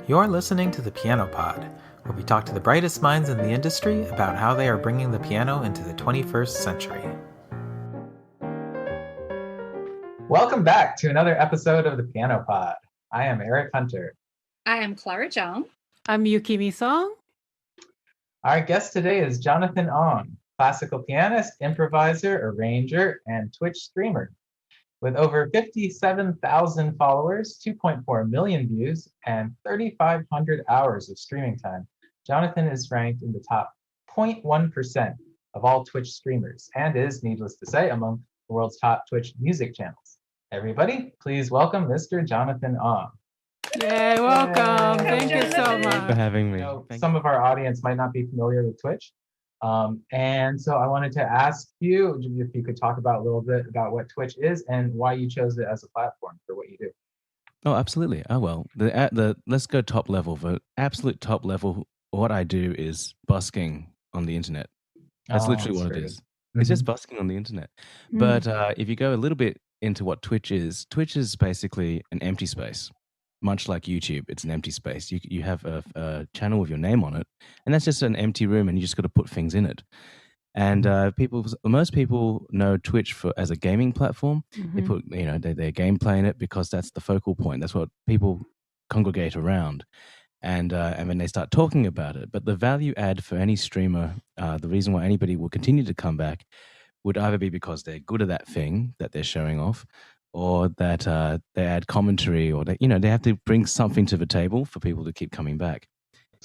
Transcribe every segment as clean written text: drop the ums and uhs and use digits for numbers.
You're listening to the Piano Pod, where we talk to the brightest minds in the industry about how they are bringing the piano into the 21st century. Welcome back to another episode of the Piano Pod. I am Eric Hunter. I am Clara Joan. I'm Yuki Misong. Our guest today is Jonathan Ong, classical pianist, improviser, arranger, and Twitch streamer. With over 57,000 followers, 2.4 million views, and 3,500 hours of streaming time, Jonathan is ranked in the top 0.1% of all Twitch streamers and is, needless to say, among the world's top Twitch music channels. Everybody, please welcome Mr. Jonathan Ong. Yay, welcome. Yay. Thank you so much for having me. Some of our audience might not be familiar with Twitch. And so I wanted to ask you if you could talk about a little bit about what Twitch is and why you chose it as a platform for what you do. Oh, absolutely. Oh, well, let's go top level. The absolute top level, what I do is busking on the internet. That's literally what it is. Mm-hmm. It's just busking on the internet. Mm. But if you go a little bit into what Twitch is basically an empty space. Much like YouTube, it's an empty space. You have a channel with your name on it, and that's just an empty room, and you just got to put things in it. And most people know Twitch as a gaming platform. Mm-hmm. They put their gameplay in it because that's the focal point. That's what people congregate around, and when they start talking about it. But the value add for any streamer, the reason why anybody will continue to come back, would either be because they're good at that thing that they're showing off, or that they add commentary, or they have to bring something to the table for people to keep coming back.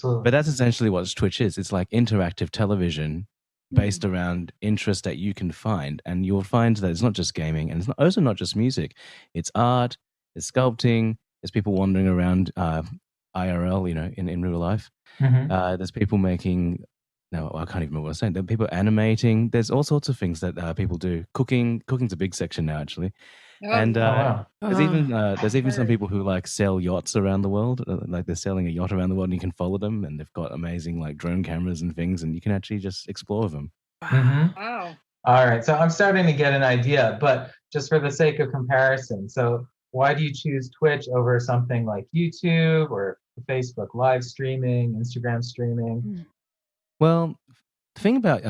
But that's essentially what Twitch is. It's like interactive television based around interest that you can find. And you'll find that it's not just gaming, and it's also not just music. It's art, it's sculpting, there's people wandering around IRL, in real life. Mm-hmm. There's people making... No, I can't even remember what I was saying. There are people animating. There's all sorts of things that people do. Cooking's a big section now, actually. And there's even some people who like sell yachts around the world. Like they're selling a yacht around the world, and you can follow them, and they've got amazing like drone cameras and things, and you can actually just explore them. Mm-hmm. Wow! All right, so I'm starting to get an idea, but just for the sake of comparison, so why do you choose Twitch over something like YouTube or Facebook live streaming, Instagram streaming? Well, the thing about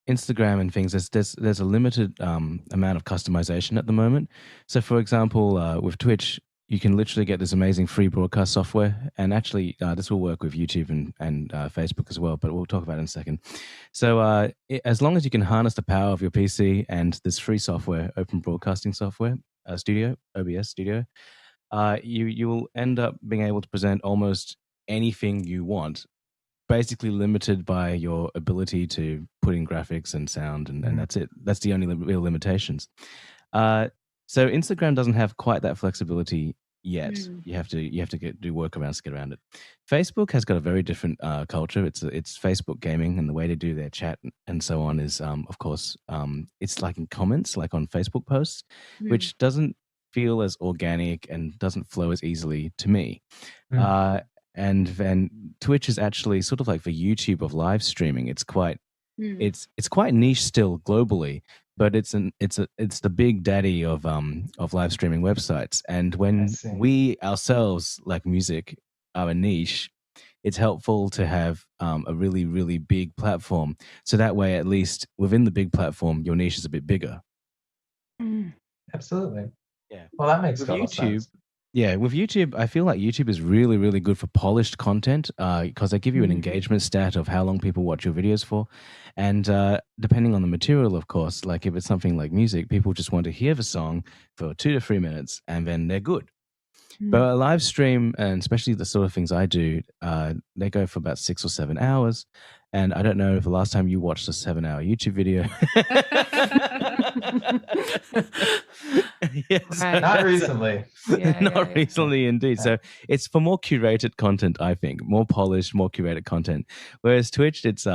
Instagram and things is there's a limited amount of customization at the moment. So, for example, with Twitch, you can literally get this amazing free broadcast software, and actually this will work with YouTube and Facebook as well, but we'll talk about it in a second. So as long as you can harness the power of your PC and this free software, open broadcasting software, OBS Studio, you will end up being able to present almost anything you want, basically limited by your ability to put in graphics and sound, and that's it. That's the only real limitations. So Instagram doesn't have quite that flexibility yet. You have to do workarounds to get around it. Facebook has got a very different culture. It's Facebook gaming, and the way they do their chat and so on is, of course, it's like in comments, like on Facebook posts, which doesn't feel as organic and doesn't flow as easily to me. And then Twitch is actually sort of like the YouTube of live streaming. It's quite it's quite niche still globally, but it's the big daddy of live streaming websites. And when we ourselves, like music, are a niche, it's helpful to have a really, really big platform. So that way, at least within the big platform, your niche is a bit bigger. Absolutely. Yeah. Well, that makes total sense. Yeah, with YouTube, I feel like YouTube is really, really good for polished content because they give you an engagement stat of how long people watch your videos for. And depending on the material, of course, like if it's something like music, people just want to hear the song for 2 to 3 minutes and then they're good. But a live stream, and especially the sort of things I do, they go for about 6 or 7 hours. And I don't know if the last time you watched a 7-hour YouTube video. Yes, not recently. Not recently, indeed. Yeah. So it's for more curated content, I think, more polished, more curated content. Whereas Twitch, it's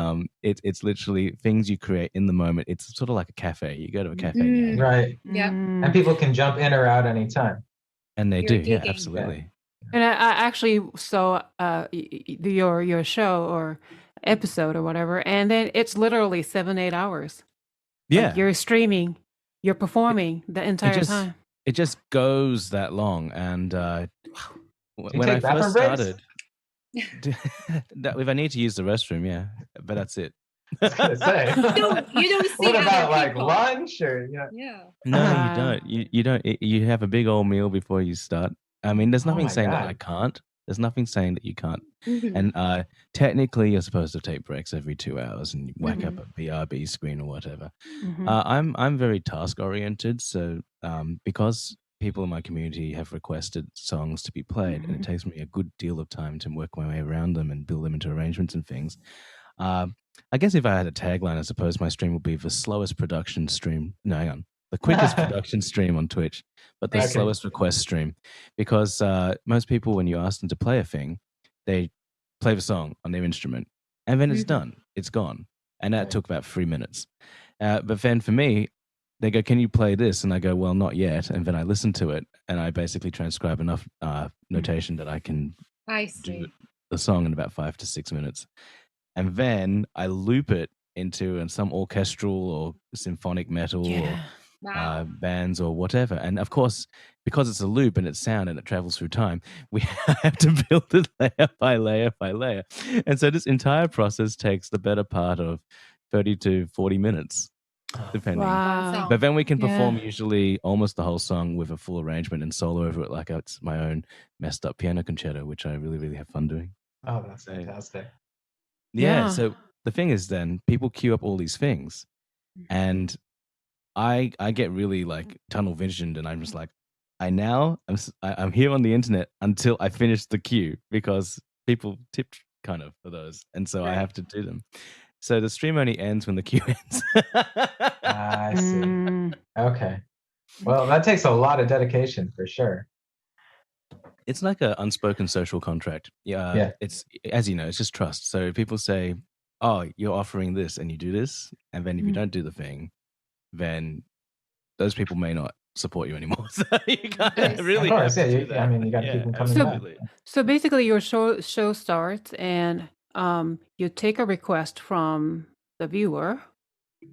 literally things you create in the moment. It's sort of like a cafe. You go to a cafe, right? Yeah, and people can jump in or out anytime. And they do, yeah, absolutely. And I actually saw your show or episode or whatever, and then it's literally 7-8 hours. Yeah, like you're streaming, you're performing the entire time. It just goes that long, and when I first started, If I need to use the restroom, yeah, but that's it. I was gonna say. You don't see What about other like people. lunch or Yeah. No, you don't. You don't. You have a big old meal before you start. I mean, there's Oh nothing my saying that God. I can't. There's nothing saying that you can't. Mhm. And technically, you're supposed to take breaks every 2 hours and whack up Mhm. a BRB screen or whatever. Mhm. I'm very task oriented, so because people in my community have requested songs to be played, and it takes me a good deal of time to work my way around them and build them into arrangements and things. I guess if I had a tagline, I suppose my stream would be the slowest production stream. No, hang on. The quickest production stream on Twitch, but the Okay. slowest request stream. Because most people, when you ask them to play a thing, they play the song on their instrument and then it's Mhm. done. It's gone. And that Right. took about 3 minutes. But then for me, they go, "Can you play this?" And I go, "Well, not yet." And then I listen to it and I basically transcribe enough notation that I can I do see. the song in about 5 to 6 minutes. And then I loop it into some orchestral or symphonic metal Yeah. Wow. or bands or whatever. And of course, because it's a loop and it's sound and it travels through time, we have to build it layer by layer by layer. And so this entire process takes the better part of 30 to 40 minutes, depending. One Wow. song. But then we can perform Yeah. usually almost the whole song with a full arrangement and solo over it, like it's my own messed up piano concerto, which I really, really have fun doing. Oh, that's So, fantastic. yeah. Yeah. So the thing is, then people queue up all these things, and I get really like tunnel visioned, and I'm just like, I'm here on the internet until I finish the queue because people tipped kind of for those, and so I Right. have to do them. So the stream only ends when the queue ends. I see. Mm. Okay. Well, that takes a lot of dedication for sure. It's like an unspoken social contract. Yeah. It's, as you know, it's just trust. So people say, "Oh, you're offering this, and you do this," and then if you Mm. don't do the thing, then those people may not support you anymore. So you kind I of see. really Of course, have to yeah. do that. I mean, you got to keep Yeah, them coming back. absolutely. So basically, your show starts, and you take a request from the viewer,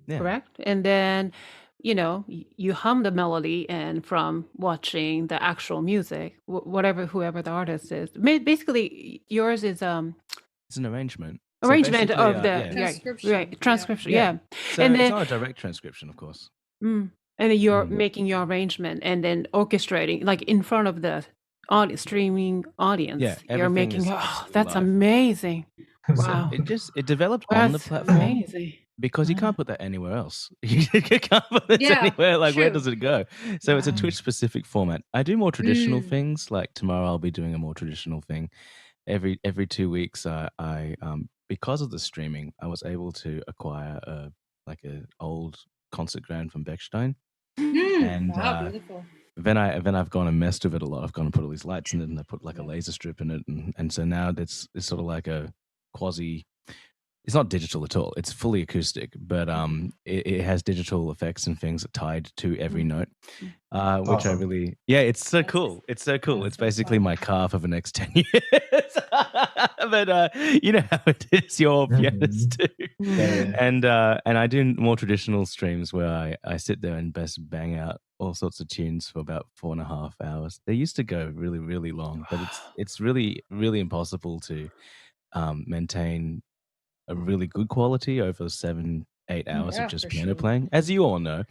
Yeah. correct? And then, you hum the melody, and from watching the actual music, whoever the artist is, basically yours is It's an arrangement. So arrangement basically, of the yeah. Transcription, right yeah. transcription, Yeah. yeah. So And it's then not a direct transcription, of course. and then you're Mm. making your arrangement and then orchestrating, like in front of the streaming audience. Yeah, You're everything making. is Oh, absolutely that's live. amazing! So- Wow, It developed on the that's platform amazing. because you Wow. can't put that anywhere else. You can't put this Yeah, anywhere. Like, where true. does it go? So it's a Wow. Twitch specific format. I do more traditional Mm. things. Like tomorrow, I'll be doing a more traditional thing. Every 2 weeks, I because of the streaming, I was able to acquire a old concert ground from Bechstein, and Wow, beautiful. then I've gone and messed with it a lot. I've gone and put all these lights in it, and I put like a laser strip in it, and so now it's sort of like a quasi. It's not digital at all. It's fully acoustic, but it has digital effects and things tied to every note, which I awesome. really, yeah, it's so cool. It's so cool. That's It's so basically fun. my car for the next 10 years. But you know how it is. You're a pianist too, Yeah. and I do more traditional streams where I sit there and best bang out all sorts of tunes for about 4.5 hours. They used to go really, really long, but it's really, really impossible to maintain a really good quality over 7, 8 hours Yeah, of just for piano sure. playing, as you all know.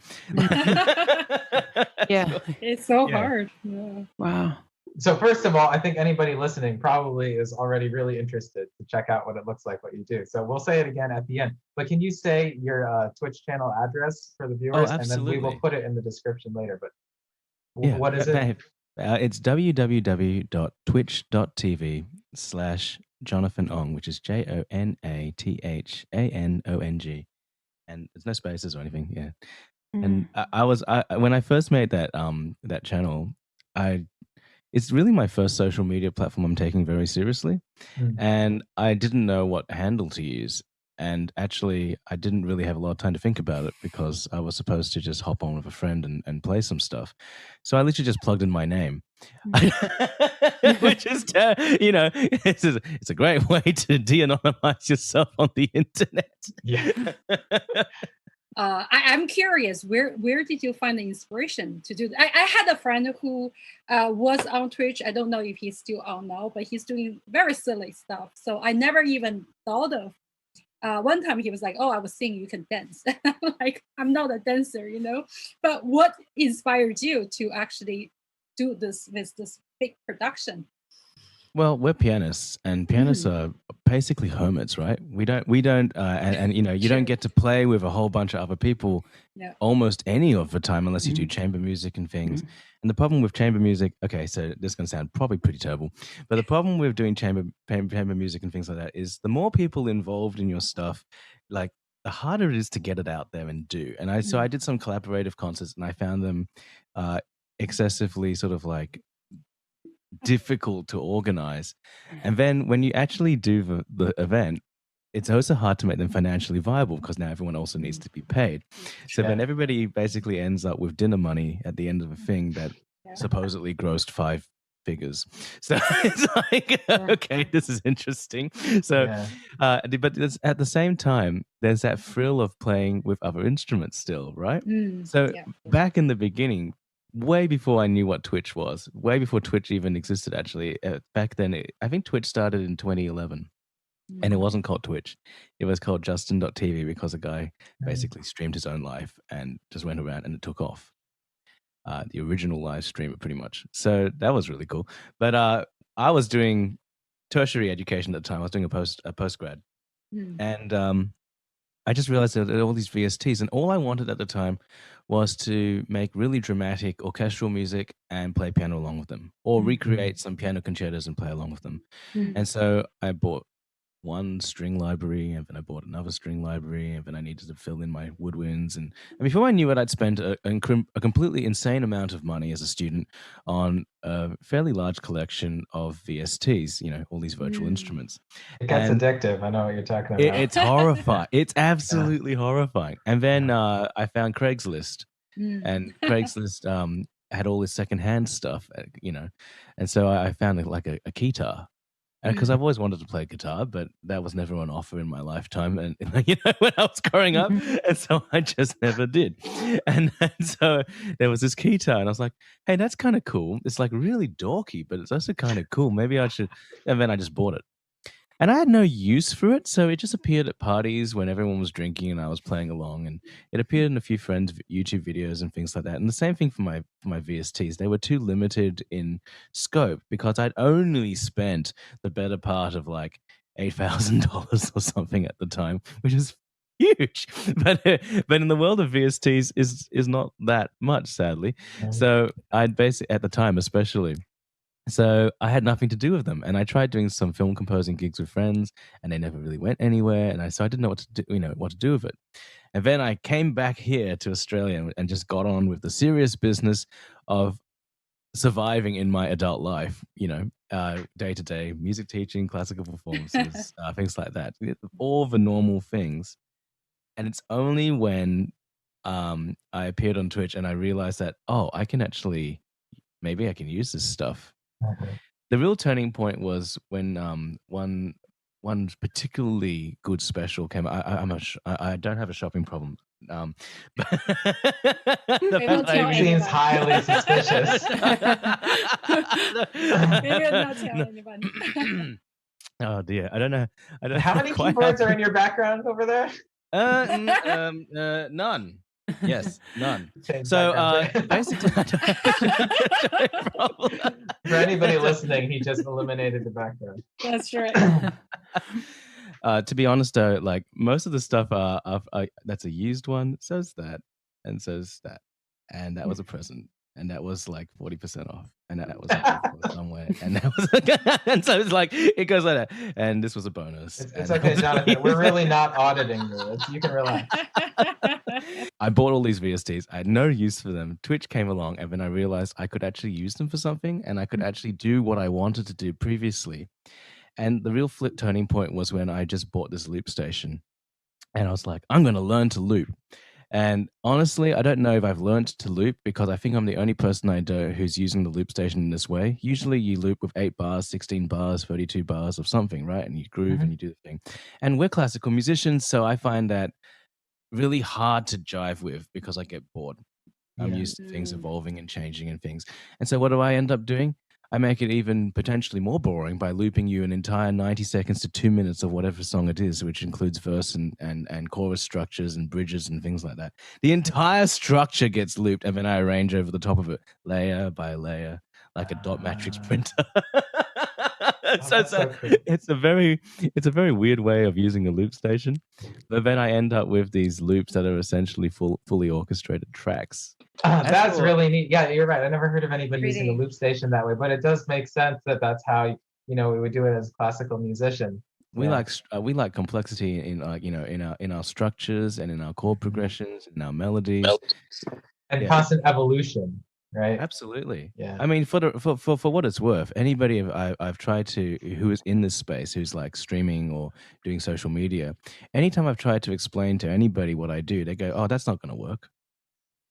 Yeah. It's so Yeah. hard. Yeah. Wow. So first of all, I think anybody listening probably is already really interested to check out what it looks like, what you do. So we'll say it again at the end. But can you say your Twitch channel address for the viewers? And then we will absolutely. put it in the description later. But Yeah, what is it? It's www.twitch.tv/Jonathan Ong, which is JONATHANONG, and there's no spaces or anything. Yeah, and I when I first made that that channel, it's really my first social media platform I'm taking very seriously, and I didn't know what handle to use. And actually, I didn't really have a lot of time to think about it because I was supposed to just hop on with a friend and play some stuff. So I literally just plugged in my name, which is, it's a great way to de-anonymize yourself on the internet. Yeah. I'm curious, where did you find the inspiration to do that? I had a friend who was on Twitch. I don't know if he's still on now, but he's doing very silly stuff. So I never even thought of. One time he was like, "Oh, I was seeing you can dance." Like, I'm not a dancer, you know. But what inspired you to actually do this with this big production? Well, we're pianists, and pianists are basically hermits, right? We don't, and you know, you don't get to play with a whole bunch of other people Yeah. almost any of the time unless you do chamber music and things. And the problem with chamber music, okay, so this is going to sound probably pretty terrible, but the problem with doing chamber music and things like that is the more people involved in your stuff, like the harder it is to get it out there and do. And I did some collaborative concerts, and I found them excessively sort of like difficult to organize. And then when you actually do the event, it's also hard to make them financially viable because now everyone also needs to be paid. So then everybody basically ends up with dinner money at the end of a thing that supposedly grossed 5 figures. So it's like, okay, this is interesting. So, but at the same time, there's that thrill of playing with other instruments still, right? So back in the beginning, way before I knew what Twitch was, way before Twitch even existed, actually, back then, I think Twitch started in 2011. And it wasn't called Twitch. It was called Justin.tv because a guy basically streamed his own life and just went around and it took off. The original live streamer, pretty much. So that was really cool. But I was doing tertiary education at the time. I was doing a postgrad. And I just realized that there were all these VSTs, and all I wanted at the time was to make really dramatic orchestral music and play piano along with them, or recreate some piano concertos and play along with them. And so I bought one string library, and then I bought another string library, and then I needed to fill in my woodwinds. And before I knew it, I'd spent a completely insane amount of money as a student on a fairly large collection of VSTs, you know, all these virtual instruments. It gets addictive. I know what you're talking about. It's horrifying. It's absolutely horrifying. And then I found Craigslist, and Craigslist had all this secondhand stuff, you know. And so I found like a guitar. Because I've always wanted to play guitar, but that was never on offer in my lifetime, and you know, when I was growing up, and so I just never did. And so there was this guitar, and I was like, "Hey, that's kind of cool. It's like really dorky, but it's also kind of cool. Maybe I should." And then I just bought it, and I had no use for it, so it just appeared at parties when everyone was drinking and I was playing along, and it appeared in a few friends' YouTube videos and things like that. And the same thing for my VSTs; they were too limited in scope because I'd only spent the better part of like $8,000 or something at the time, which is huge. But in the world of VSTs is not that much, sadly. So I'd basically at the time, especially. So I had nothing to do with them, and I tried doing some film composing gigs with friends, and they never really went anywhere. And so I didn't know what to do, you know, what to do with it. And then I came back here to Australia and just got on with the serious business of surviving in my adult life. You know, day to day music teaching, classical performances, things like that, all the normal things. And it's only when I appeared on Twitch and I realized that I can actually maybe I can use this stuff. The real turning point was when one particularly good special came. I don't have a shopping problem. It seems highly suspicious. Maybe I'm not telling anybody. Oh dear, I don't know. How many keyboards are in your background over there? None. Yes, none. So basically, I don't have a problem. For anybody listening, he just eliminated the background. That's right. To be honest, though, like most of the stuff that's a used one says that, and says that, and that was a present, and that was like 40% off, and that was somewhere, and that was, and so it's like it goes like that, and this was a bonus. It's okay, Jonathan. We're really not auditing you. You can relax. I bought all these VSTs. I had no use for them. Twitch came along, and then I realized I could actually use them for something, and I could actually do what I wanted to do previously. And the real flip turning point was when I just bought this loop station, and I was like, I'm going to learn to loop. And honestly, I don't know if I've learned to loop because I think I'm the only person I know who's using the loop station in this way. Usually you loop with 8 bars, 16 bars, 32 bars of something, right? And you groove and you do the thing. And we're classical musicians, so I find that really hard to jive with because I get bored. I'm Yeah. used to things evolving and changing and things. And so what do I end up doing? I make it even potentially more boring by looping you an entire 90 seconds to 2 minutes of whatever song it is, which includes verse and chorus structures and bridges and things like that. The entire structure gets looped, and then I arrange over the top of it, layer by layer, like a dot matrix printer. So cool. it's a very weird way of using a loop station, but then I end up with these loops that are essentially fully orchestrated tracks. That's really neat. Yeah, you're right. I never heard of anybody using a Pretty. loop station that way, but it does make sense that that's how we would do it as a classical musician. We Yeah. like complexity in in our structures and in our chord progressions and our melodies. And Yeah. constant evolution, right? Absolutely. Yeah. I mean, for what it's worth, anybody I've tried to who is in this space, who's like streaming or doing social media, anytime I've tried to explain to anybody what I do, they go, "Oh, that's not going to work,"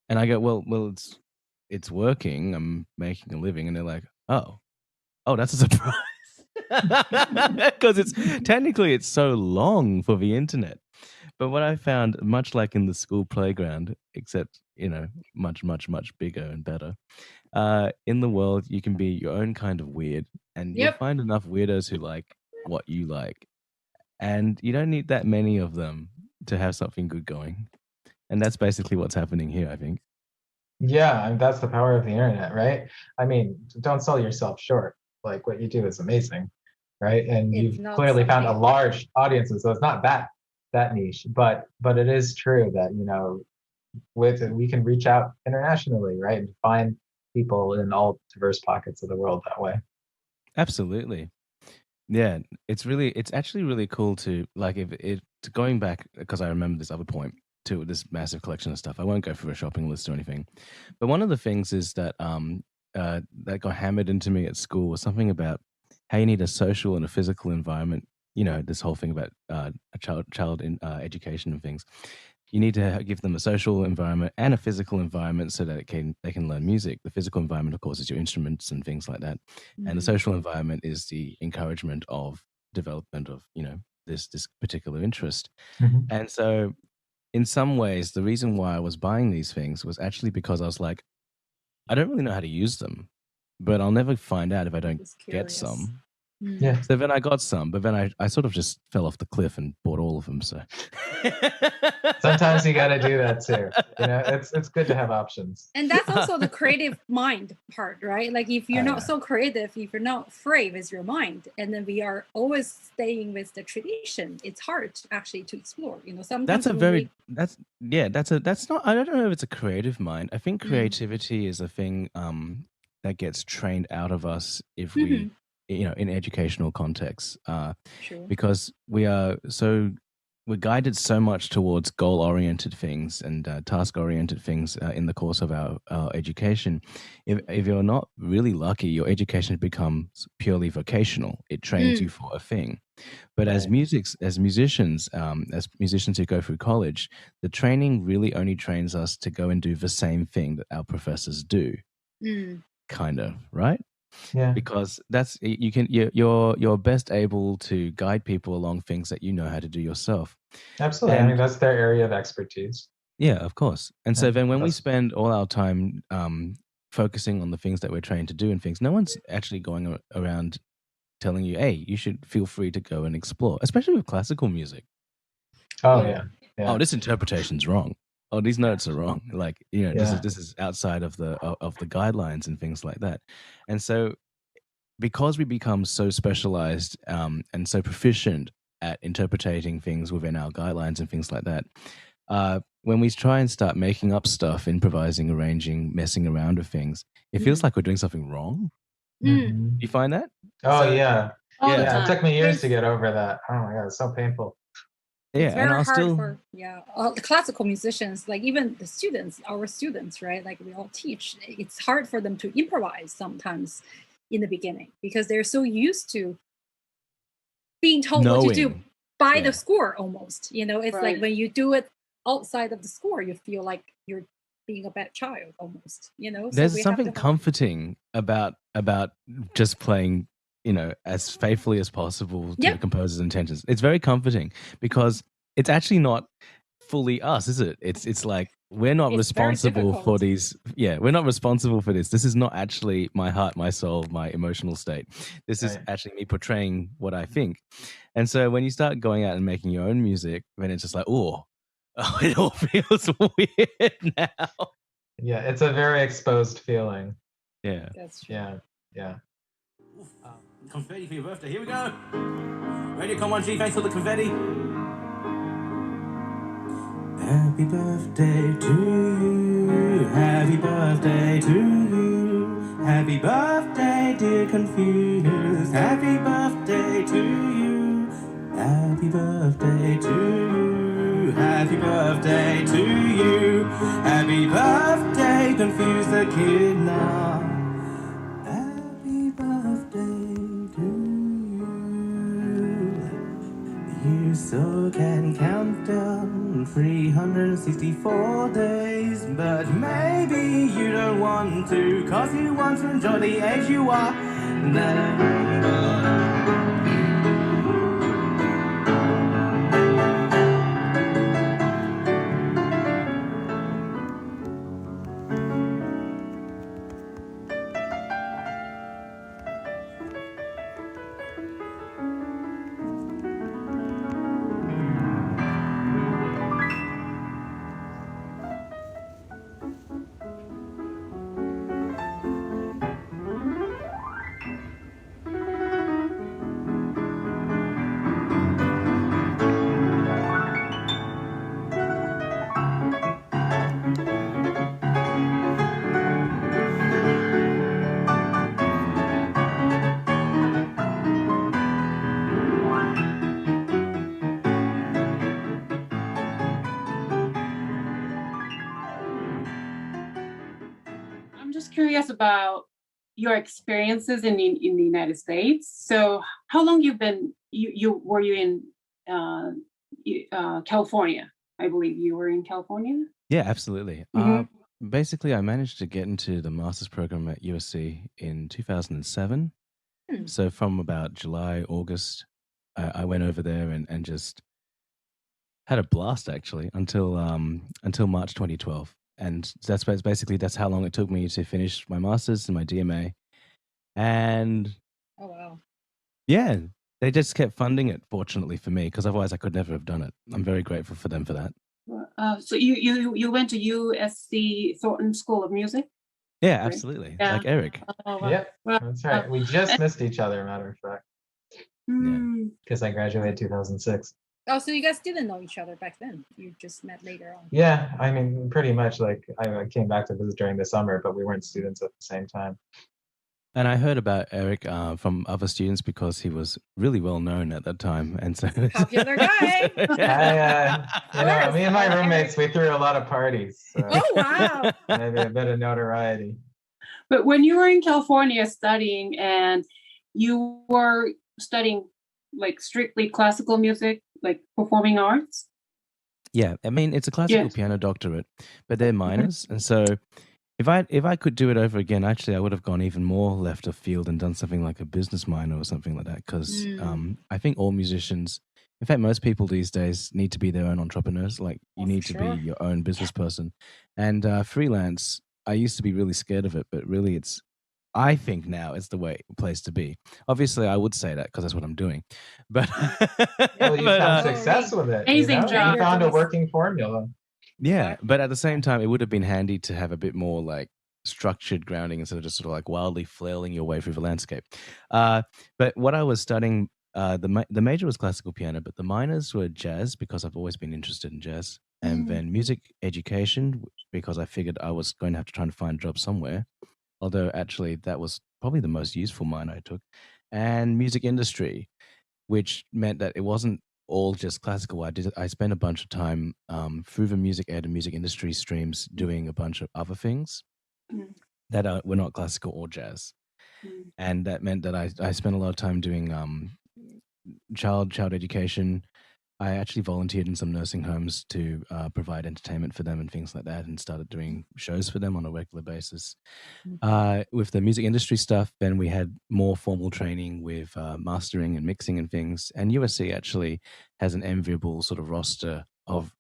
and I go, "Well, it's working. I'm making a living," and they're like, "Oh, that's a surprise." Because it's so long for the internet. But what I found, much like in the school playground, except much much bigger and better, in the world you can be your own kind of weird, and you'll find enough weirdos who like what you like, and you don't need that many of them to have something good going. And that's basically what's happening here, I think. Yeah, and that's the power of the internet, right? I mean, don't sell yourself short. Like what you do is amazing, right? And It's you've not clearly found a something. large audience, so it's not that niche, but it is true that with it, we can reach out internationally, right, and find people in all diverse pockets of the world that way. Absolutely. Yeah, it's actually really cool to like if it going back, because I remember this other point to this massive collection of stuff. I won't go through a shopping list or anything, but one of the things is that that got hammered into me at school was something about how you need a social and a physical environment. This whole thing about a child in education and things. You need to give them a social environment and a physical environment so that they can learn music. The physical environment, of course, is your instruments and things like that, and the social environment is the encouragement of development of this particular interest. Mhm. And so, in some ways, the reason why I was buying these things was actually because I was like, I don't really know how to use them, but I'll never find out if I don't Just get curious. some. Yeah. So then I got some, but then I sort of just fell off the cliff and bought all of them. So Sometimes you got to do that too. It's good to have options. And that's also the creative mind part, right? Like if you're not yeah. so creative, if you're not free with your mind, and then we are always staying with the tradition, it's hard actually to explore. Sometimes That's not, I don't know if it's a creative mind. I think creativity is a thing that gets trained out of us if we in educational contexts, Sure. because we're guided so much towards goal-oriented things and task-oriented things in the course of our education. If you're not really lucky, your education becomes purely vocational. It trains you for a thing. But as musicians who go through college, the training really only trains us to go and do the same thing that our professors do, kind of, right? Yeah. Because that's you're best able to guide people along things that you know how to do yourself. Absolutely. I mean, that's their area of expertise. Yeah, of course. And so then when we That's- spend all our time focusing on the things that we're trained to do and things, no one's actually going around telling you, hey, you should feel free to go and explore, especially with classical music. Oh yeah. Oh, this interpretation's wrong. Oh, these notes are wrong. Like, this is outside of the guidelines and things like that. And so because we become so specialized and so proficient at interpreting things within our guidelines and things like that, when we try and start making up stuff, improvising, arranging, messing around with things, it feels like we're doing something wrong. Mhm. You find that? Oh So- yeah. All the Yeah. It time. took me years to get over that. Oh my god, it's so painful. It's Yeah, very and I'll hard still for the classical musicians, like even the students, our students, right? Like we all teach. It's hard for them to improvise sometimes in the beginning because they're so used to being told what to do knowing. by Yeah. the score almost. It's like when you do it outside of the score, you feel like you're being a bad child almost. There's something comforting about just playing, as faithfully as possible to the composer's intentions. It's very comforting because it's actually not fully us, is it? It's like we're not It's very responsible for difficult. these. Yeah, we're not responsible for this. This is not actually my heart, my soul, my emotional state. This is Right. actually me portraying what I think. And so when you start going out and making your own music, then it's just like, oh, it all feels weird now. Yeah, it's a very exposed feeling. Yeah. That's true. Yeah. Confetti for your birthday. Here we go. Ready? Come on, G. Thanks for the confetti. Happy birthday to you. Happy birthday to you. Happy birthday, dear Confused. Happy birthday to you. Happy birthday to you. Happy birthday to you. Happy birthday, Confused the kid now. Happy birthday to you. You so can count down 364 days, but maybe you don't want to, cause you want to enjoy the age you are. I'm just curious about your experiences in the United States. So, how long you were you in California? I believe you were in California. Yeah, absolutely. Mhm. Basically, I managed to get into the master's program at USC in 2007. Hmm. So from about July, August, I went over there and just had a blast actually until March 2012. And that's how long it took me to finish my master's and my DMA. And Oh wow. yeah, they just kept funding it, fortunately for me, because otherwise I could never have done it. I'm very grateful for them for that. So you went to USC Thornton School of Music? Yeah, Right. absolutely. Yeah. Like Eric. Oh, wow. Yep, Well, that's right. We just missed each other, matter of fact, hmm. because I graduated 2006. Oh, so you guys didn't know each other back then. You just met later on. Yeah, I mean, pretty much like I came back to visit during the summer, but we weren't students at the same time. And I heard about Eric from other students because he was really well known at that time, and so Popular guy. Me and my roommates, we threw a lot of parties. So Oh wow. maybe a bit of notoriety. But when you were in California studying, and you were studying like strictly classical music, like performing arts? Yeah, I mean it's a classical Yes. piano doctorate, but they're minors, and so if I could do it over again, actually I would have gone even more left of field and done something like a business minor or something like that. Because I think all musicians, in fact, most people these days need to be their own entrepreneurs. Like you Oh, need for to sure. be your own business person, and freelance. I used to be really scared of it, but really, I think now it's the place to be. Obviously, I would say that because that's what I'm doing, but Well, you but, found success with it. Amazing You job. found a working formula. yeah, Exactly. but at the same time, it would have been handy to have a bit more like structured grounding instead of just sort of like wildly flailing your way through the landscape. But what I was studying, the major was classical piano, but the minors were jazz because I've always been interested in jazz, and then music education because I figured I was going to have to try and find a job somewhere. Although actually, that was probably the most useful minor I took, and music industry, which meant that it wasn't all just classical. I spent a bunch of time through the music ed and music industry streams doing a bunch of other things Mm. that were not classical or jazz, Mm. and that meant that I spent a lot of time doing child education. I actually volunteered in some nursing homes to provide entertainment for them and things like that, and started doing shows for them on a regular basis. With the music industry stuff, then we had more formal training with mastering and mixing and things. And USC actually has an enviable sort of roster of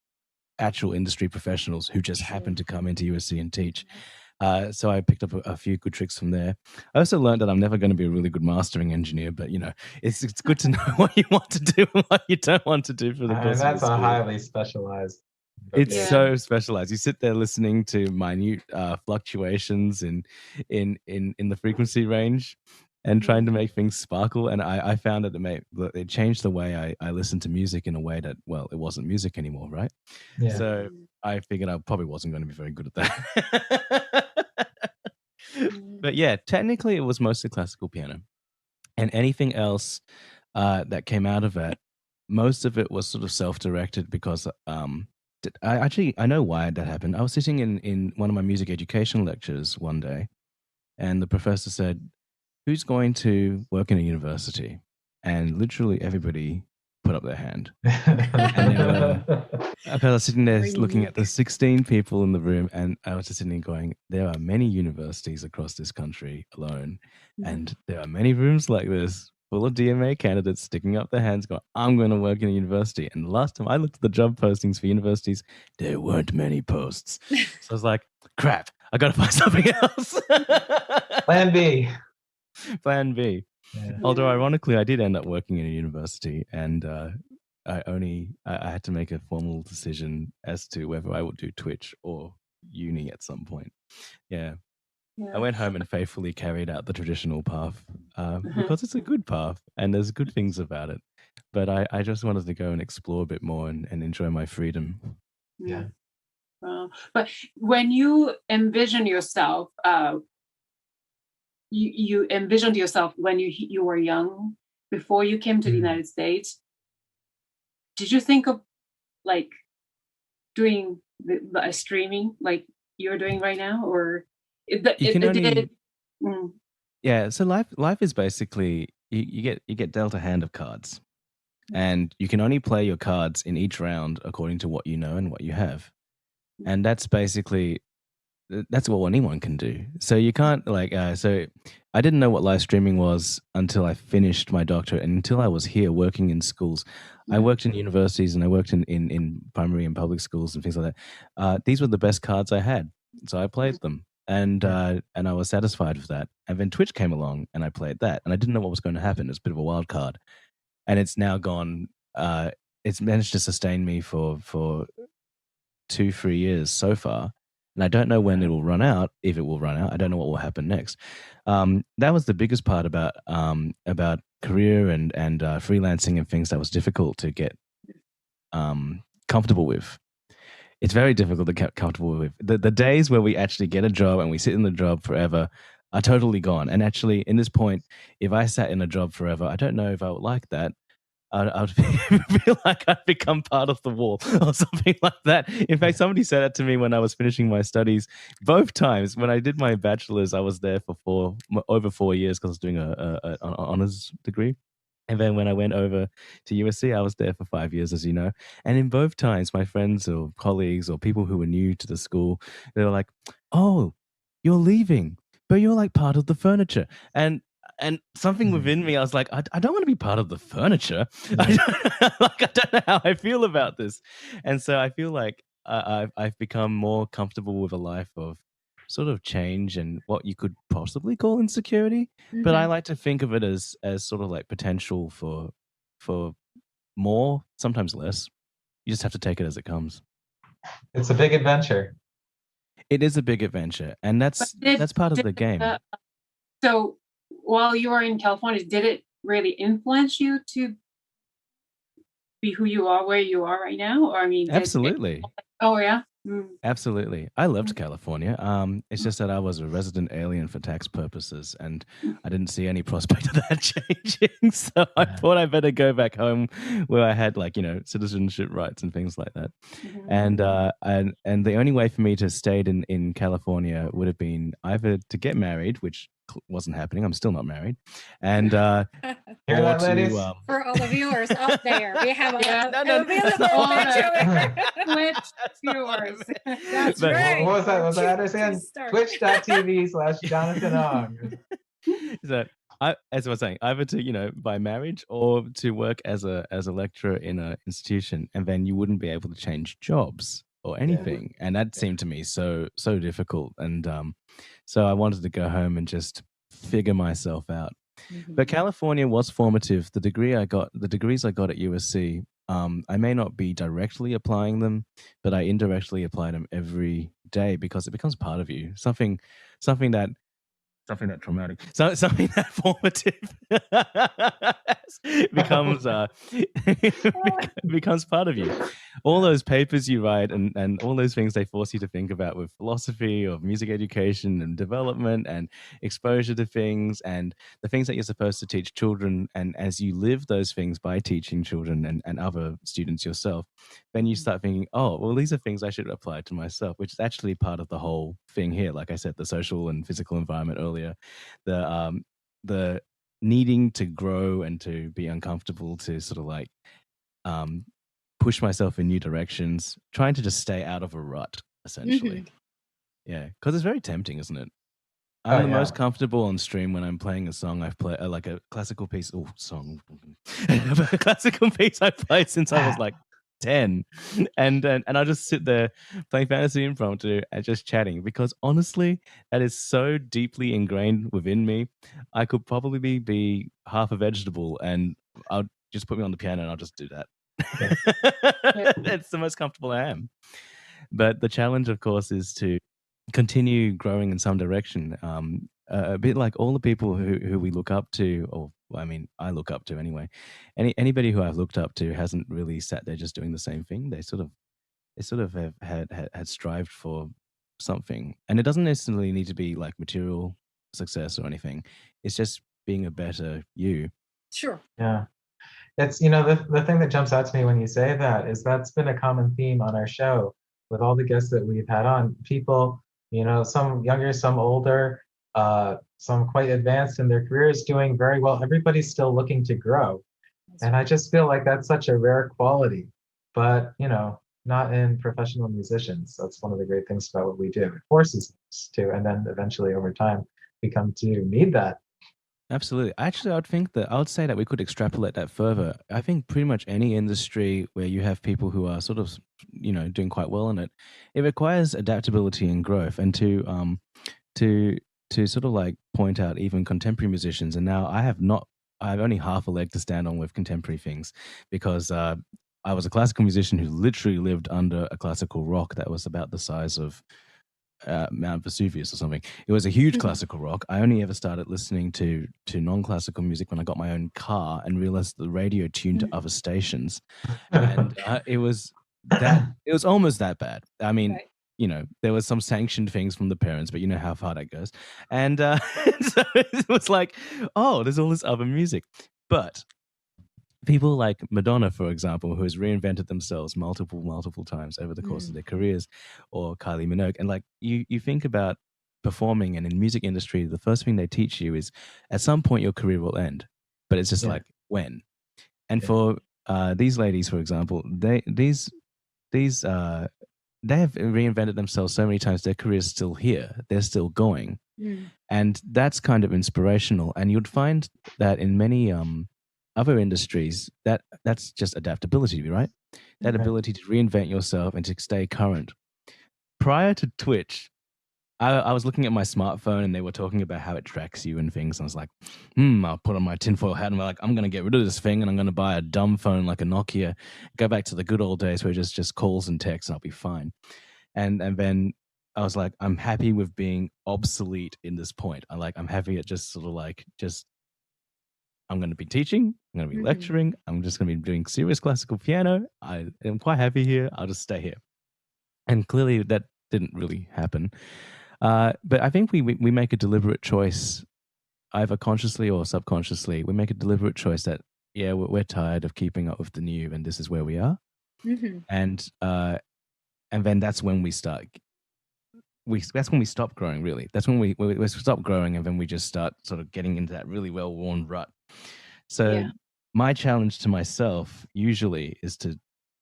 actual industry professionals who just happen to come into USC and teach. So I picked up a few good tricks from there. I also learned that I'm never going to be a really good mastering engineer, but it's good to know what you want to do and what you don't want to do for the course of That's the a school. highly specialized It's vocation. so specialized. You sit there listening to minute fluctuations in the frequency range and trying to make things sparkle. And I found that it changed the way I listened to music in a way that, well, it wasn't music anymore, right? Yeah. So I figured I probably wasn't going to be very good at that. But yeah, technically it was mostly classical piano. And anything else that came out of it, most of it was sort of self-directed because I know why that happened. I was sitting in one of my music education lectures one day, and the professor said, "Who's going to work in a university?" And literally everybody put up their hand. And I was sitting there looking at the 16 people in the room, and I was just sitting there going, there are many universities across this country alone, and there are many rooms like this full of DMA candidates sticking up their hands going, I'm going to work in a university. And the last time I looked at the job postings for universities, there weren't many posts. So I was like, crap, I got to find something else. Plan B. Plan B. Yeah. Although ironically, I did end up working in a university, and I had to make a formal decision as to whether I would do Twitch or uni at some point. Yeah. I went home and faithfully carried out the traditional path because it's a good path and there's good things about it. But I just wanted to go and explore a bit more and enjoy my freedom. Yeah. But when you envision yourself, you envisioned yourself when you were young, before you came to the United States. Did you think of like doing the streaming like you're doing right now, or Yeah, so life is basically you get dealt a hand of cards, and you can only play your cards in each round according to what you know and what you have, and that's basically that's what anyone can do. So you can't so I didn't know what live streaming was until I finished my doctorate and until I was here working in schools. I worked in universities and I worked in primary and public schools and things like that. These were the best cards I had, so I played them. And I was satisfied with that. And then Twitch came along and I played that. And I didn't know what was going to happen. It was a bit of a wild card. And it's now gone it's managed to sustain me for 2-3 years so far. And I don't know when it will run out, if it will run out. I don't know what will happen next. That was the biggest part about career and freelancing and things that was difficult to get comfortable with. It's very difficult to get comfortable with. The days where we actually get a job and we sit in the job forever are totally gone. And actually, in this point, if I sat in a job forever, I don't know if I would like that. I'd feel like I'd become part of the wall or something like that. In fact, somebody said that to me when I was finishing my studies. Both times when I did my bachelor's, I was there for over 4 years because I was doing an honors degree. And then when I went over to USC, I was there for 5 years, as you know. And in both times, my friends or colleagues or people who were new to the school, they were like, "Oh, you're leaving, but you're like part of the furniture." And something within me, I was like, I don't want to be part of the furniture. I don't know how I feel about this. And so I feel like I've become more comfortable with a life of sort of change and what you could possibly call insecurity. But I like to think of it as sort of like potential for more, sometimes less. You just have to take it as it comes. It's a big adventure. It is a big adventure, and that's part of the game. So while you were in California, did it really influence you to be who you are, where you are right now? Or I mean, absolutely. Oh yeah. Absolutely. I loved California. It's just that I was a resident alien for tax purposes, and I didn't see any prospect of that changing. So I thought I better go back home where I had citizenship rights and things like that. And the only way for me to stay in California would have been either to get married, which wasn't happening. I'm still not married. And Hear that, ladies? For all the viewers out there, we have available Twitch viewers. That's right. What was that? Was I understand? Twitch.tv/Jonathan Ong. So as I was saying, either to by marriage or to work as a lecturer in an institution, and then you wouldn't be able to change jobs or anything, and that seemed to me so difficult. And so I wanted to go home and just figure myself out. But California was formative. The degrees I got at USC, I may not be directly applying them, but I indirectly apply them every day because it becomes part of you. Something that traumatic, something that formative becomes becomes part of you. All those papers you write and all those things they force you to think about with philosophy of music education and development and exposure to things and the things that you're supposed to teach children. And as you live those things by teaching children and other students yourself, then you start thinking, oh, well, these are things I should apply to myself, which is actually part of the whole thing here. Like I said, the social and physical environment earlier, the needing to grow and to be uncomfortable, to sort of like push myself in new directions, trying to just stay out of a rut, essentially. Yeah, because it's very tempting, isn't it? I'm the most comfortable on stream when I'm playing a song I've played, like a classical piece. Oh, song. A classical piece I've played since I was like 10. And I just sit there playing fantasy impromptu and just chatting, because honestly, that is so deeply ingrained within me. I could probably be half a vegetable and I'll just put me on the piano and I'll just do that. That's the most comfortable I am. But the challenge, of course, is to continue growing in some direction. A bit like all the people who we look up to, or I mean, I look up to anyway. Anybody who I've looked up to hasn't really sat there just doing the same thing. They sort of have had strived for something, and it doesn't necessarily need to be like material success or anything. It's just being a better you. Sure. Yeah. It's, the thing that jumps out to me when you say that is that's been a common theme on our show with all the guests that we've had on. People, some younger, some older, some quite advanced in their careers, doing very well. Everybody's still looking to grow. And I just feel like that's such a rare quality, but, not in professional musicians. That's one of the great things about what we do. It forces us to, and then eventually over time, we come to need that. Absolutely. Actually, I would say that we could extrapolate that further. I think pretty much any industry where you have people who are sort of, doing quite well in it, it requires adaptability and growth, and to sort of like point out even contemporary musicians. And now I have only half a leg to stand on with contemporary things, because I was a classical musician who literally lived under a classical rock that was about the size of Mount Vesuvius or something. It was a huge classical rock. I only ever started listening to non-classical music when I got my own car and realized the radio tuned to other stations, and it was almost that bad. I mean, there was some sanctioned things from the parents, but you know how far that goes. And so it was like, oh, there's all this other music, but people like Madonna, for example, who has reinvented themselves multiple times over the course of their careers, or Kylie Minogue. And like you think about performing and in music industry, the first thing they teach you is at some point your career will end, but it's just like when. And for these ladies, for example, they have reinvented themselves so many times. Their career is still here. They're still going. And that's kind of inspirational. And you'd find that in many other industries, that's just adaptability, right? That ability to reinvent yourself and to stay current. Prior to Twitch, I was looking at my smartphone and they were talking about how it tracks you and things. And I was like, I'll put on my tinfoil hat and I'm going to get rid of this thing and I'm going to buy a dumb phone like a Nokia, go back to the good old days where it just calls and texts and I'll be fine. And then I was like, I'm happy with being obsolete in this point. I'm happy at just sort of like, I'm going to be teaching, I'm going to be lecturing, I'm just going to be doing serious classical piano. I am quite happy here. I'll just stay here. And clearly that didn't really happen. But I think we make a deliberate choice, either consciously or subconsciously. We make a deliberate choice that, we're tired of keeping up with the new, and this is where we are. And then that's when we start. That's when we stop growing, really. That's when we stop growing, and then we just start sort of getting into that really well-worn rut. So my challenge to myself usually is to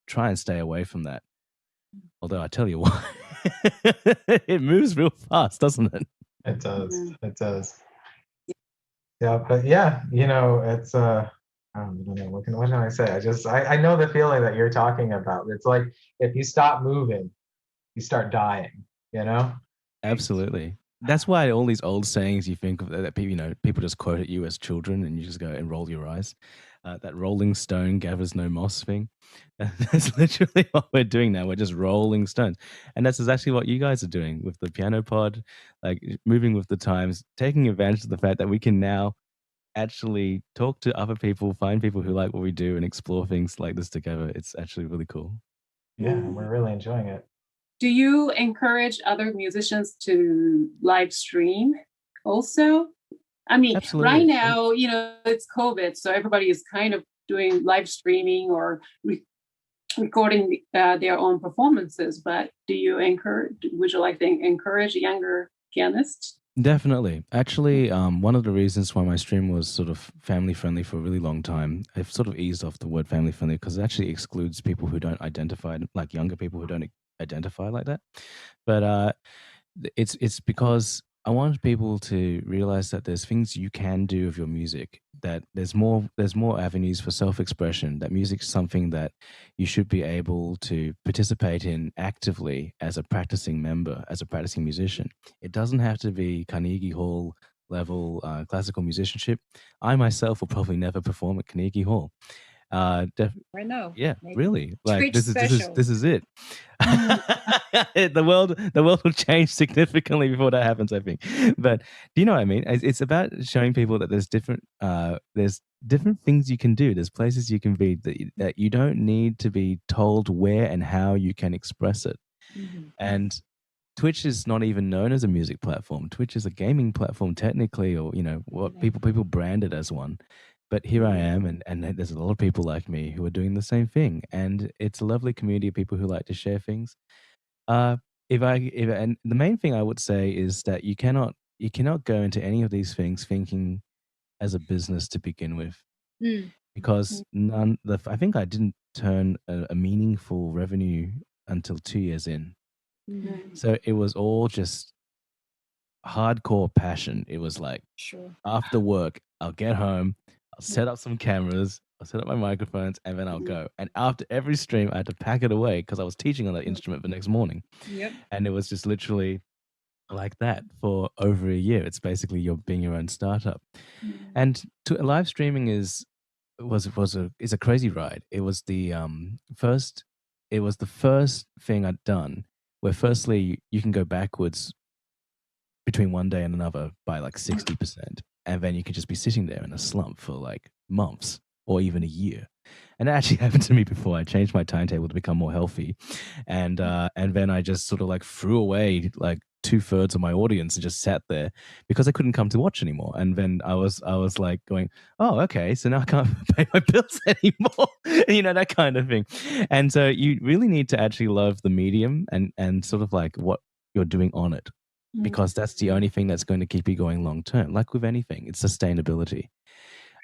try and stay away from that. Although I tell you what, it moves real fast, doesn't it? It does. It does. Yeah, but it's I don't know. What can I say? I know the feeling that you're talking about. It's like if you stop moving, you start dying, you know? Absolutely. That's why all these old sayings you think of that people, people just quote at you as children, and you just go and roll your eyes. That rolling stone gathers no moss thing. That's literally what we're doing now. We're just rolling stones, and that's exactly what you guys are doing with the piano pod, like moving with the times, taking advantage of the fact that we can now actually talk to other people, find people who like what we do, and explore things like this together. It's actually really cool. Yeah, we're really enjoying it. Do you encourage other musicians to live stream also? I mean, Absolutely. right now, it's COVID, so everybody is kind of doing live streaming or recording their own performances. But would you like to encourage younger pianists? Definitely. Actually, one of the reasons why my stream was sort of family friendly for a really long time, I've sort of eased off the word family friendly because it actually excludes people who don't identify, like younger people who don't identify like that. But it's because I want people to realize that there's things you can do with your music, that there's more avenues for self-expression, that music's something that you should be able to participate in actively as a practicing member, as a practicing musician. It doesn't have to be Carnegie Hall level classical musicianship. I myself will probably never perform at Carnegie Hall. Right now. Yeah, Maybe. really. Like Twitch this special. is it. The world will change significantly before that happens, I think. But do you know what I mean? It's about showing people that there's different things you can do. There's places you can be that you don't need to be told where and how you can express it. Mhm. And Twitch is not even known as a music platform. Twitch is a gaming platform technically, or what people brand it as one. But here I am, and there's a lot of people like me who are doing the same thing, and it's a lovely community of people who like to share things. Uh, and the main thing I would say is that you cannot go into any of these things thinking as a business to begin with, Mm. because I think I didn't turn a meaningful revenue until 2 years in. Mhm. So it was all just hardcore passion. It was like Sure. after work, I'll get home, I'll set up some cameras, I'll set up my microphones, and then I'll go. And after every stream, I had to pack it away because I was teaching on that instrument the next morning. Yep. And it was just literally like that for over a year. It's basically you're being your own startup. And live streaming is a crazy ride. It was the first thing I'd done where firstly you can go backwards between one day and another by like 60%. And then you could just be sitting there in a slump for like months or even a year. And that actually happened to me before. I changed my timetable to become more healthy. And then I just sort of like threw away like 2/3 of my audience and just sat there because I couldn't come to watch anymore. And then I was like going, oh, okay, so now I can't pay my bills anymore. That kind of thing. And so you really need to actually love the medium and sort of like what you're doing on it, because that's the only thing that's going to keep you going long term. Like with anything, it's sustainability.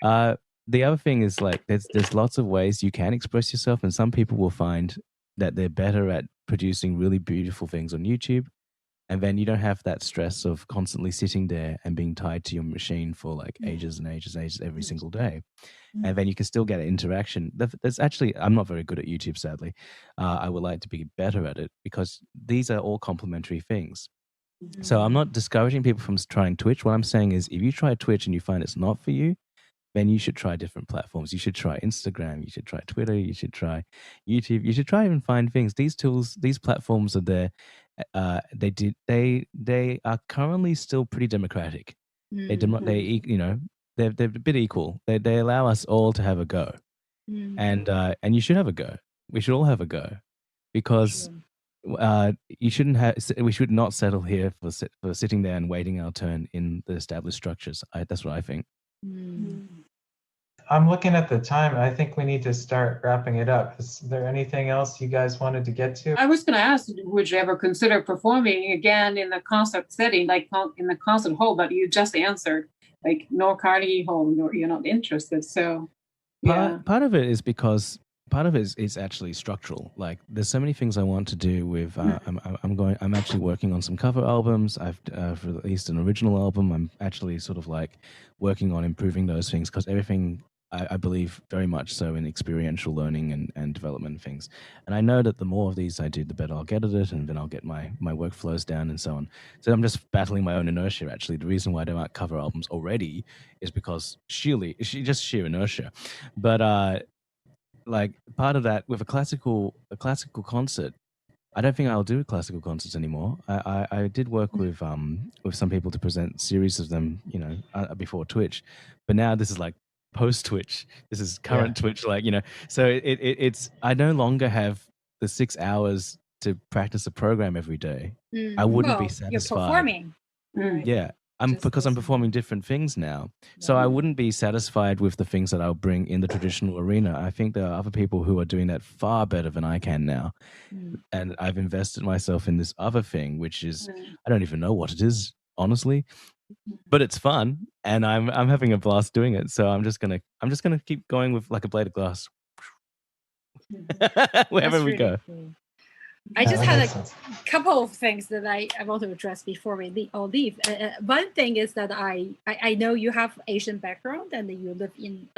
The other thing is like there's lots of ways you can express yourself, and some people will find that they're better at producing really beautiful things on YouTube, and then you don't have that stress of constantly sitting there and being tied to your machine for like ages and ages and ages every single day. And then you can still get an interaction. There's actually, I'm not very good at YouTube, sadly. I would like to be better at it because these are all complementary things. So I'm not discouraging people from trying Twitch. What I'm saying is, if you try Twitch and you find it's not for you, then you should try different platforms. You should try Instagram. You should try Twitter. You should try YouTube. You should try and find things. These tools, these platforms are there. They are currently still pretty democratic. They're a bit equal. They allow us all to have a go, and you should have a go. We should all have a go, because we should not settle here for sitting there and waiting our turn in the established structures. That's what I think. I'm looking at the time. I think we need to start wrapping it up. Is there anything else you guys wanted to get to? I was going to ask, would you ever consider performing again in the concert setting, like in the concert hall? But you just answered, like, no Carnegie Hall, you're not interested. So, part of it is because part of it is actually structural. Like, there's so many things I want to do with. I'm actually working on some cover albums. I've released an original album. I'm actually sort of like working on improving those things because everything I believe very much so in experiential learning and development and things. And I know that the more of these I do, the better I'll get at it, and then I'll get my workflows down and so on. So I'm just battling my own inertia, actually. The reason why I don't cover albums already is because just sheer inertia. But like part of that with a classical concert, I don't think I'll do classical concerts anymore. I did work with some people to present series of them, before Twitch, but now this is like post Twitch. This is current Twitch, So it's I no longer have the 6 hours to practice a program every day. I wouldn't be satisfied. You're performing. Mm. Yeah. I'm performing different things now. So I wouldn't be satisfied with the things that I'll bring in the traditional arena. I think there are other people who are doing that far better than I can now. And I've invested myself in this other thing, which is I don't even know what it is, honestly. But it's fun and I'm having a blast doing it. So I'm just gonna keep going with like a blade of glass. Wherever we go. Cool. I just had a couple of things that I want to address before we leave. One thing is that I know you have Asian background and you live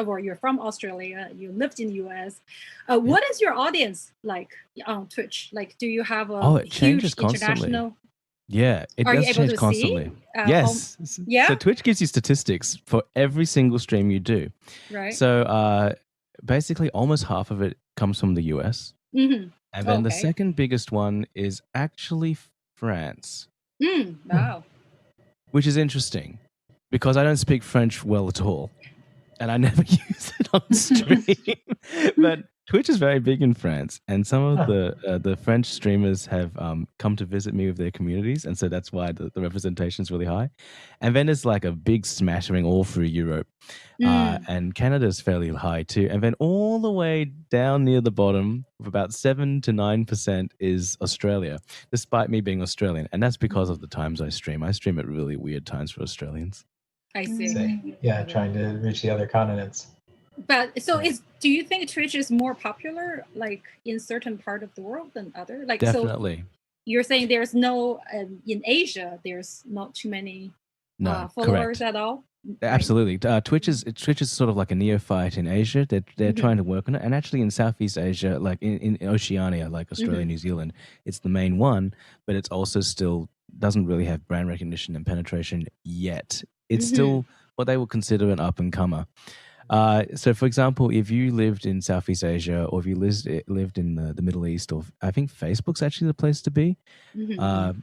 or you're from Australia, you lived in the US. What is your audience like on Twitch? Like, do you have a huge international? Yeah, it does change constantly. Yes. Yeah. So Twitch gives you statistics for every single stream you do. Right. So basically almost half of it comes from the US. Mm-hmm. And then the second biggest one is actually France. Wow. Which is interesting because I don't speak French well at all. And I never use it on stream. But Twitch is very big in France. And some of the French streamers have come to visit me with their communities. And so that's why the representation is really high. And then there's like a big smattering all through Europe. And Canada's fairly high too. And then all the way down near the bottom, of about 7 to 9% is Australia, despite me being Australian. And that's because of the times I stream. I stream at really weird times for Australians. I see. Yeah, trying to reach the other continents. But so do you think Twitch is more popular like in certain part of the world than other? Like Definitely. So you're saying there's no in Asia there's not too many followers correct. at all? Absolutely. Twitch is sort of like a neophyte in Asia. They're trying to work on it. And actually in Southeast Asia, like in Oceania, like Australia, New Zealand, it's the main one, but it's also still doesn't really have brand recognition and penetration yet. It's still what they would consider an up-and-comer. So, for example, if you lived in Southeast Asia or if you lived in the Middle East, or I think Facebook's actually the place to be. I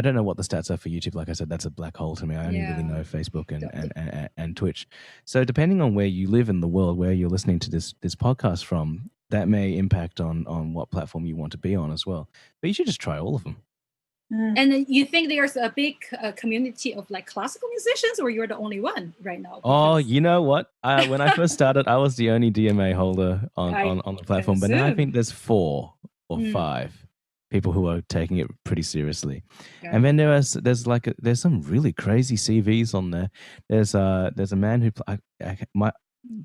don't know what the stats are for YouTube. Like I said, that's a black hole to me. I only really know Facebook and Twitch. So depending on where you live in the world, where you're listening to this podcast from, that may impact on what platform you want to be on as well. But you should just try all of them. And you think there's a big community of like classical musicians, or you're the only one right now? Oh, you know what? When I first started, I was the only DMA holder on the platform. But now I think there's 4 or 5 people who are taking it pretty seriously. Yeah. And then there's some really crazy CVs on there. There's a man who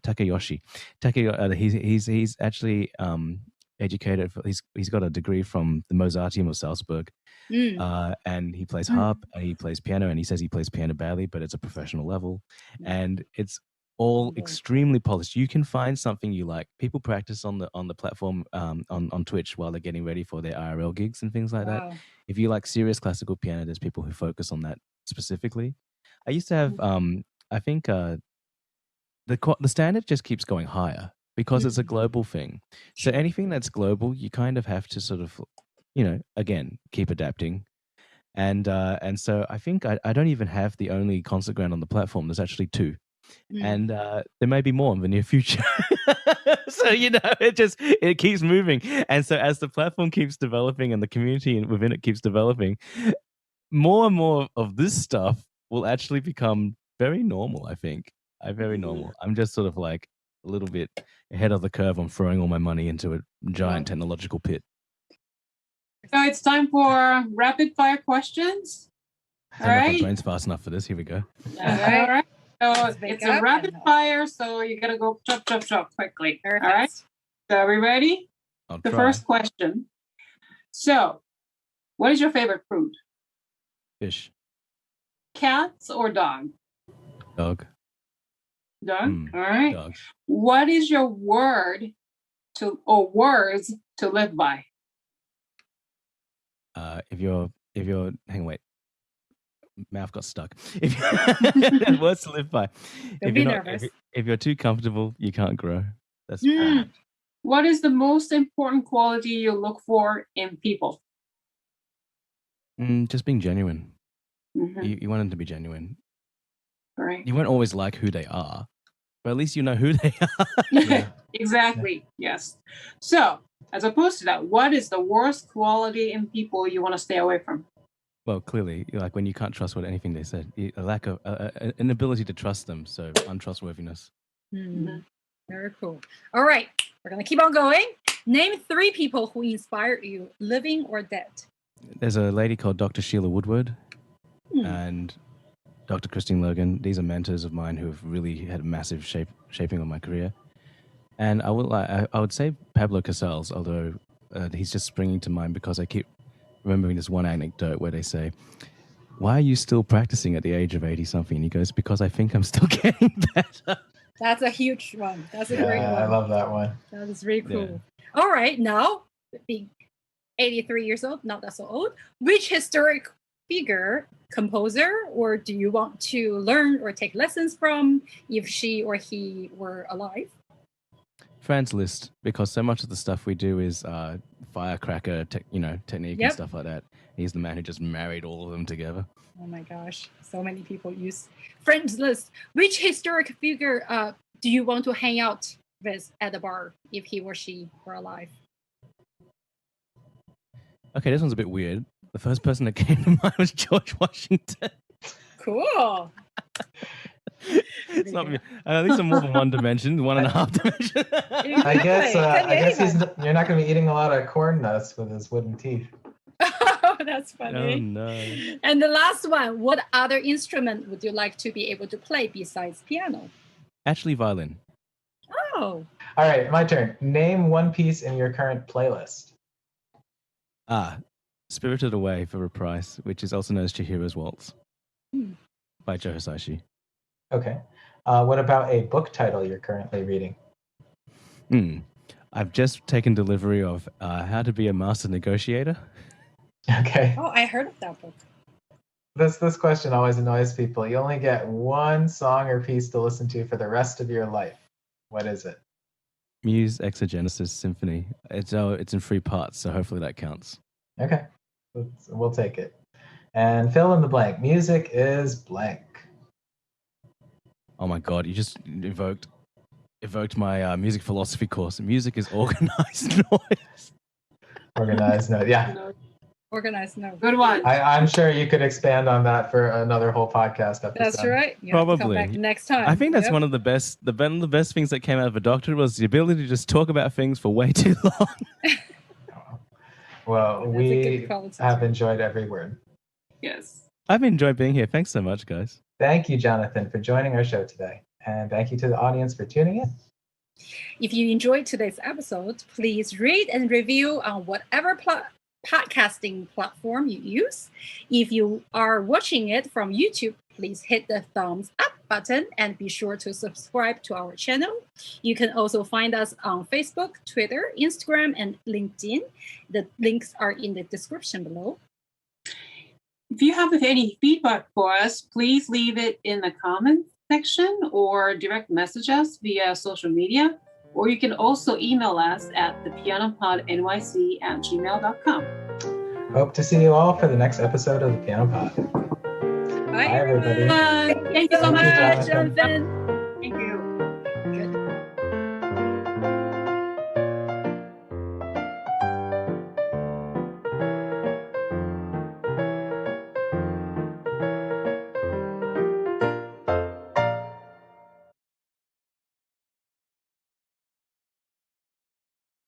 Takeyoshi. He's actually educated. He's got a degree from the Mozarteum of Salzburg. And he plays harp and he plays piano, and he says he plays piano badly, but it's a professional level, and it's all extremely polished. You can find something you like. People practice on the platform on Twitch while they're getting ready for their IRL gigs and things like that. If you like serious classical piano, there's people who focus on that specifically. I used to have I think the standard just keeps going higher because it's a global thing. So anything that's global, you kind of have to sort of, again, keep adapting. And so I think I don't even have the only concert ground on the platform. There's actually 2. And there may be more in the near future. So, it keeps moving. And so as the platform keeps developing and the community within it keeps developing, more and more of this stuff will actually become very normal, I think. Very normal. I'm just sort of like a little bit ahead of the curve on throwing all my money into a giant technological pit. So it's time for rapid fire questions. All right. My brain's fast enough for this. Here we go. All right. So it's a rapid fire, so you gotta go chop quickly. Perfect. All right. So are we ready? The first question. So, what is your favorite food? Fish. Cats or dog? Dog. Done. All right. Dog. What is your word or words to live by? If you're hang on, wait. Mouth got stuck. Words to live by. Don't be nervous. If you're too comfortable, you can't grow. That's What is the most important quality you look for in people? just being genuine. Mhm. You want them to be genuine. Right. You won't always like who they are, but at least you know who they are. Yeah. Exactly. Yes. So, as opposed to that, what is the worst quality in people you want to stay away from? Well, clearly, like when you can't trust what anything they said, a lack of an inability to trust them, so untrustworthiness. Very cool. All right, we're gonna keep on going. Name 3 people who inspired you, living or dead. There's a lady called Dr. Sheila Woodward and Dr. Christine Logan. These are mentors of mine who have really had a massive shaping on my career. And I would say Pablo Casals, although he's just springing to mind because I keep remembering this one anecdote where they say, "Why are you still practicing at the age of 80-something?" And he goes, "Because I think I'm still getting better." That's a huge one. That's a great one. I love that one. That is really cool. Yeah. All right, now being 83 years old, not that so old. Which historic figure, composer, or do you want to learn or take lessons from if she or he were alive? Franz Liszt, because so much of the stuff we do is firecracker, technique and stuff like that. He's the man who just married all of them together. Oh my gosh, so many people use Franz Liszt. Which historic figure do you want to hang out with at the bar if he or she were alive? Okay, this one's a bit weird. The first person that came to mind was George Washington. Cool. It's not me. These are more than 1 dimension, 1.5 dimension. I guess you're not going to be eating a lot of corn nuts with his wooden teeth. Oh, that's funny. Oh no. And the last one, what other instrument would you like to be able to play besides piano? Actually, violin. Oh. All right, my turn. Name 1 piece in your current playlist. Spirited Away for Reprise, which is also known as Chihiro's Waltz by Joe Hisaishi. Okay. What about a book title you're currently reading? I've just taken delivery of How to Be a Master Negotiator. Okay. Oh, I heard of that book. This question always annoys people. You only get 1 song or piece to listen to for the rest of your life. What is it? Muse Exogenesis Symphony. It's in 3 parts, so hopefully that counts. Okay. We'll take it. And fill in the blank. Music is blank. Oh my god, you just evoked my music philosophy course. Music is organized noise. Organized noise, yeah. Organized noise. Good one. I'm sure you could expand on that for another whole podcast episode. That's right. You Probably. have to come back next time. I think that's one of the best. One of the best things that came out of a doctorate was the ability to just talk about things for way too long. Well, That's a we good quality have too. enjoyed every word. Yes. I've enjoyed being here. Thanks so much, guys. Thank you, Jonathan, for joining our show today. And thank you to the audience for tuning in. If you enjoyed today's episode, please rate and review on whatever podcasting platform you use. If you are watching it from YouTube, please hit the thumbs up button and be sure to subscribe to our channel. You can also find us on Facebook, Twitter, Instagram, and LinkedIn. The links are in the description below. If you have any feedback for us, please leave it in the comments section or direct message us via social media. Or you can also email us at thepianopodnyc@gmail.com. Hope to see you all for the next episode of the Piano Pod. Bye, Bye, everybody. Bye. Thank you so Thank you, much. Jonathan. Jonathan.